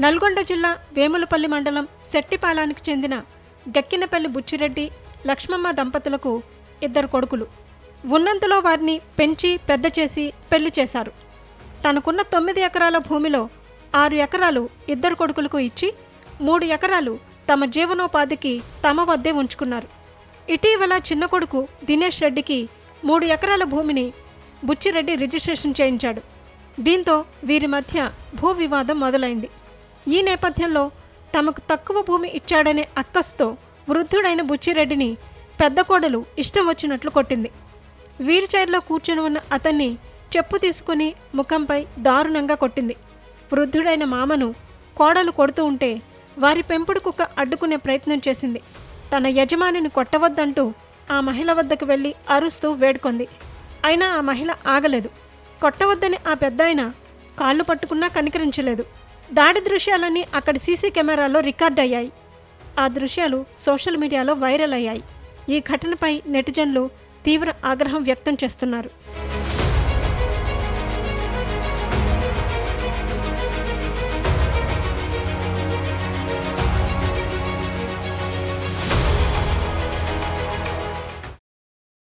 నల్గొండ జిల్లా వేములపల్లి మండలం శెట్టిపాలానికి చెందిన గక్కినపల్లి బుచ్చిరెడ్డి, లక్ష్మమ్మ దంపతులకు 2 కొడుకులు. ఉన్నంతలో వారిని పెంచి పెద్ద చేసి పెళ్లి చేశారు. తనకున్న 9 ఎకరాల భూమిలో 6 ఎకరాలు 2 కొడుకులకు ఇచ్చి 3 ఎకరాలు తమ జీవనోపాధికి తమ వద్దే ఉంచుకున్నారు. ఇటీవల చిన్న కొడుకు దినేష్ రెడ్డికి 3 ఎకరాల భూమిని బుచ్చిరెడ్డి రిజిస్ట్రేషన్ చేయించాడు. దీంతో వీరి మధ్య భూ వివాదం మొదలైంది. ఈ నేపథ్యంలో తమకు తక్కువ భూమి ఇచ్చాడనే అక్కసుతో వృద్ధుడైన బుచ్చిరెడ్డిని పెద్ద కోడలు ఇష్టం వచ్చినట్లు కొట్టింది. వీల్ చైర్లో కూర్చొని ఉన్న అతన్ని చెప్పు తీసుకుని ముఖంపై దారుణంగా కొట్టింది. వృద్ధుడైన మామను కోడలు కొడుతూ ఉంటే వారి పెంపుడు కుక్క అడ్డుకునే ప్రయత్నం చేసింది. తన యజమానిని కొట్టవద్దంటూ ఆ మహిళ వద్దకు వెళ్ళి అరుస్తూ వేడుకొంది. అయినా ఆ మహిళ ఆగలేదు. కొట్టవద్దని ఆ పెద్దాయన కాళ్ళు పట్టుకున్నా కనికరించలేదు. దాడి దృశ్యాలన్నీ అక్కడి సీసీ కెమెరాలో రికార్డ్ అయ్యాయి. ఆ దృశ్యాలు సోషల్ మీడియాలో వైరల్ అయ్యాయి. ఈ ఘటనపై నెటిజన్లు తీవ్ర ఆగ్రహం వ్యక్తం చేస్తున్నారు.